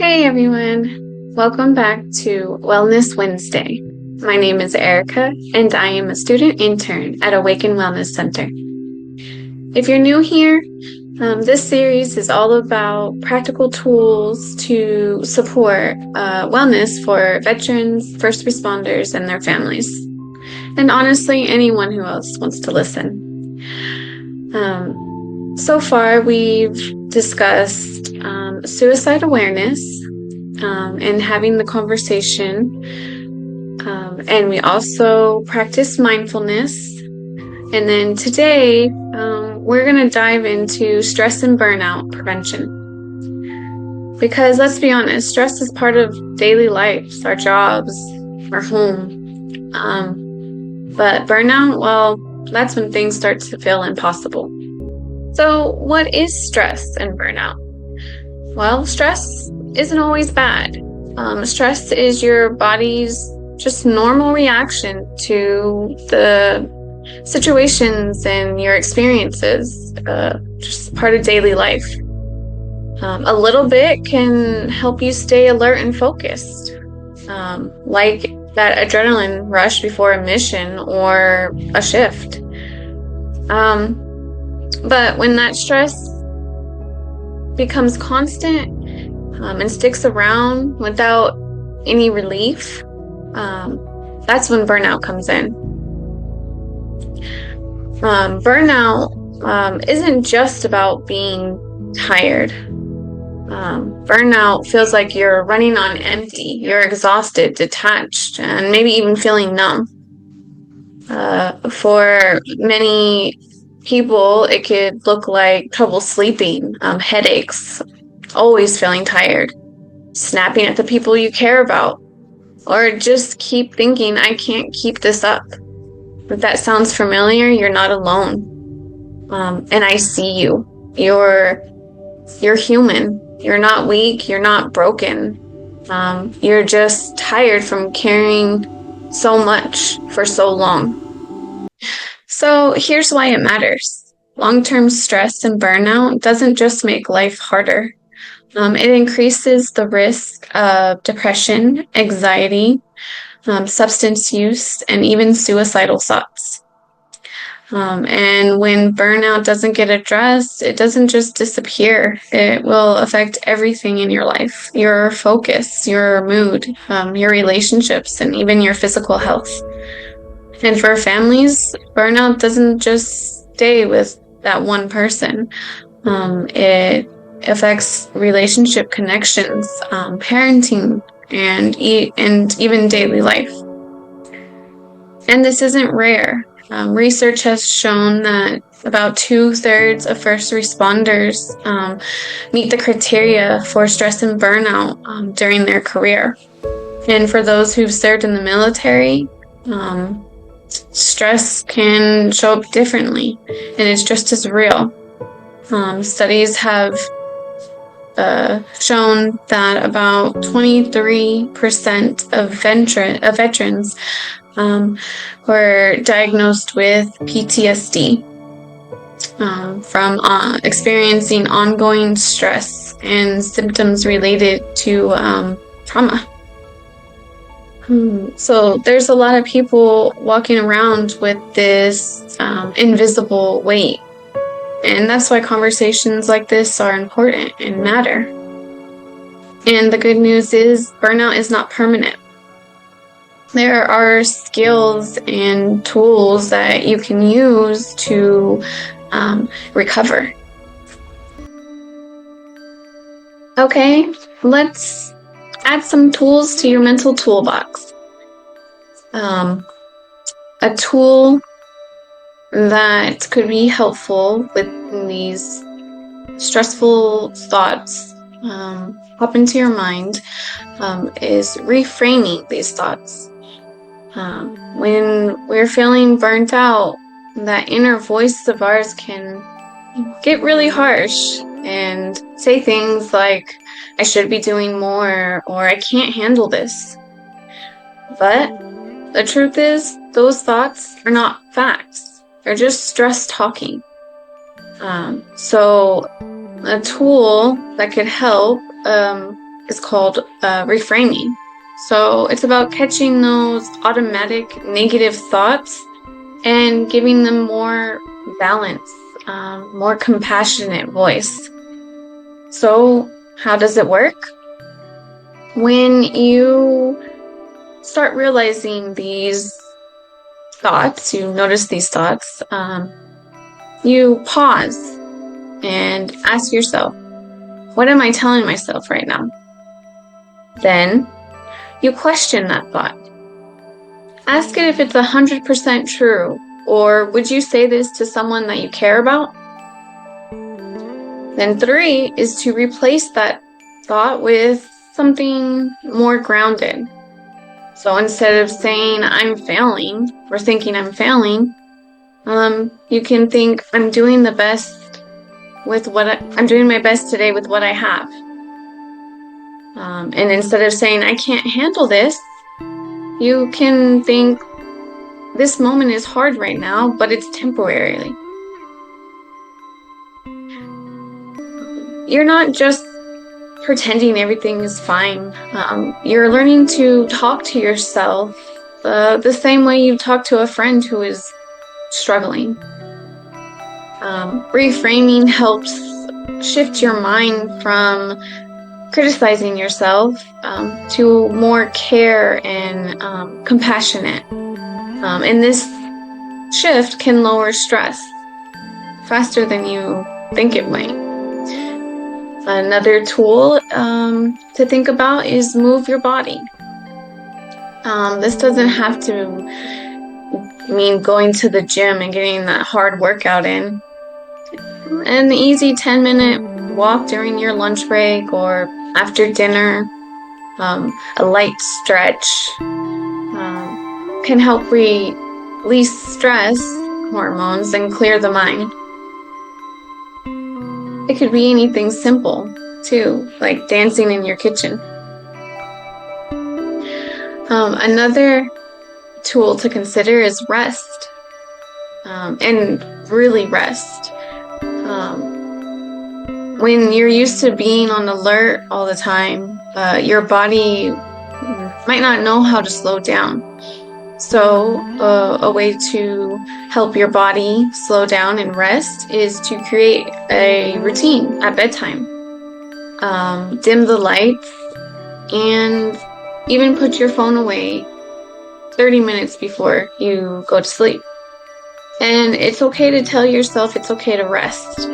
Hey everyone, welcome back to Wellness Wednesday. My name is Erica and I am a student intern at Awaken Wellness Center. If you're new here, this series is all about practical tools to support wellness for veterans, first responders, and their families. And honestly, anyone who else wants to listen. So far, we've discussed suicide awareness and having the conversation. And we also practice mindfulness. And then today, we're going to dive into stress and burnout prevention. Because let's be honest, stress is part of daily life, our jobs, our home. But burnout, well, that's when things start to feel impossible. So what is stress and burnout? Well, stress isn't always bad. Stress is your body's just normal reaction to the situations and your experiences, just part of daily life. A little bit can help you stay alert and focused, like that adrenaline rush before a mission or a shift. But when that stress becomes constant and sticks around without any relief, that's when burnout comes in. Burnout isn't just about being tired. Burnout feels like you're running on empty. You're exhausted, detached, and maybe even feeling numb. For many people, it could look like trouble sleeping, headaches, always feeling tired, snapping at the people you care about, or just keep thinking, I can't keep this up. If that sounds familiar, you're not alone. And I see you. You're human. You're not weak. You're not broken. You're just tired from carrying so much for so long. So here's why it matters. Long-term stress and burnout doesn't just make life harder. It increases the risk of depression, anxiety, substance use, and even suicidal thoughts. And when burnout doesn't get addressed, it doesn't just disappear. It will affect everything in your life, your focus, your mood, your relationships, and even your physical health. And for families, burnout doesn't just stay with that one person. It affects relationship connections, parenting, and even daily life. And this isn't rare. Research has shown that about 2/3 of first responders meet the criteria for stress and burnout during their career. And for those who've served in the military, stress can show up differently, and it's just as real. Studies have shown that about 23% of veterans were diagnosed with PTSD from experiencing ongoing stress and symptoms related to trauma. So there's a lot of people walking around with this invisible weight. And that's why conversations like this are important and matter. And the good news is burnout is not permanent. There are skills and tools that you can use to recover. Okay, let's add some tools to your mental toolbox. A tool that could be helpful with these stressful thoughts pop into your mind is reframing these thoughts. When we're feeling burnt out, that inner voice of ours can get really harsh and say things like, I should be doing more, or I can't handle this. But the truth is, those thoughts are not facts. They're just stress talking. So a tool that could help is called reframing. So it's about catching those automatic negative thoughts and giving them more balance, more compassionate voice. So how does it work? When you start realizing these thoughts, you notice these thoughts, you pause and ask yourself, what am I telling myself right now? Then you question that thought. Ask it if it's 100% true, or would you say this to someone that you care about? Then 3 is to replace that thought with something more grounded. So instead of saying I'm failing or thinking I'm failing, you can think I'm doing the best with I'm doing my best today with what I have. And instead of saying I can't handle this, you can think this moment is hard right now, but it's temporarily. You're not just pretending everything is fine. You're learning to talk to yourself the same way you talk to a friend who is struggling. Reframing helps shift your mind from criticizing yourself to more care and compassionate. And this shift can lower stress faster than you think it might. Another tool to think about is move your body. This doesn't have to mean going to the gym and getting that hard workout in. An easy 10-minute walk during your lunch break or after dinner, a light stretch, can help release stress hormones and clear the mind. It could be anything simple, too, like dancing in your kitchen. Another tool to consider is rest, and really rest. When you're used to being on alert all the time, your body might not know how to slow down. So a way to help your body slow down and rest is to create a routine at bedtime. Dim the lights and even put your phone away 30 minutes before you go to sleep. And it's okay to tell yourself it's okay to rest.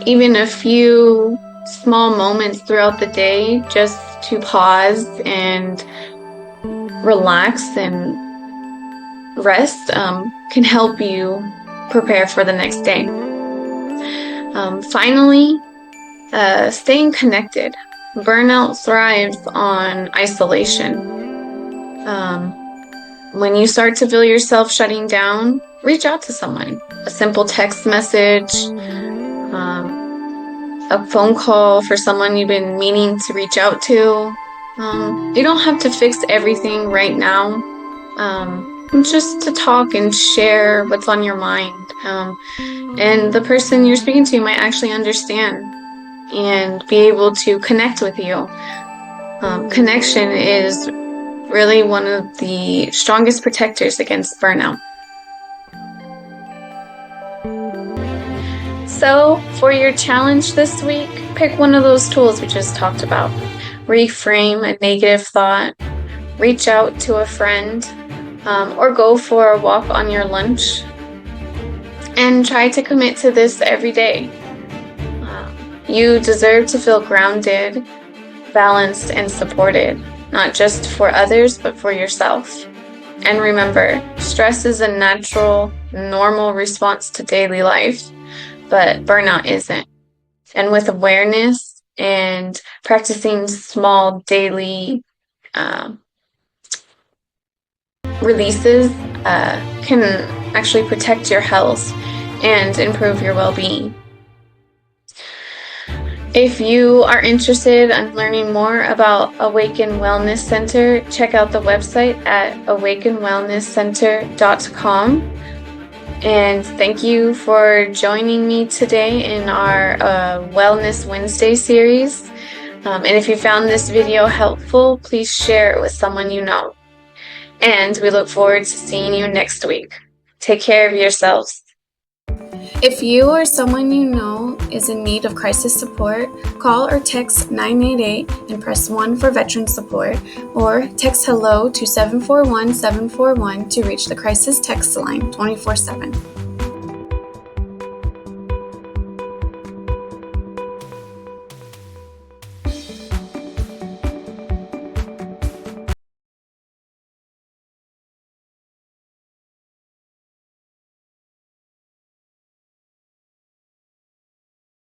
Even a few small moments throughout the day just to pause and relax and rest can help you prepare for the next day. Finally, staying connected. Burnout thrives on isolation. When you start to feel yourself shutting down, reach out to someone. A simple text message, a phone call for someone you've been meaning to reach out to. You don't have to fix everything right now. Just to talk and share what's on your mind. And the person you're speaking to might actually understand and be able to connect with you. Connection is really one of the strongest protectors against burnout. So, for your challenge this week, pick one of those tools we just talked about. Reframe a negative thought, reach out to a friend, or go for a walk on your lunch, and try to commit to this every day. You deserve to feel grounded, balanced, and supported, not just for others, but for yourself. And remember, stress is a natural, normal response to daily life, but burnout isn't. And with awareness and practicing small daily releases can actually protect your health and improve your well-being. If you are interested in learning more about Awaken Wellness Center, check out the website at awakenwellnesscenter.com. And thank you for joining me today in our Wellness Wednesday series. And if you found this video helpful, please share it with someone you know. And we look forward to seeing you next week. Take care of yourselves. If you or someone you know is in need of crisis support, call or text 988 and press 1 for veteran support, or text hello to 741-741 to reach the crisis text line 24/7.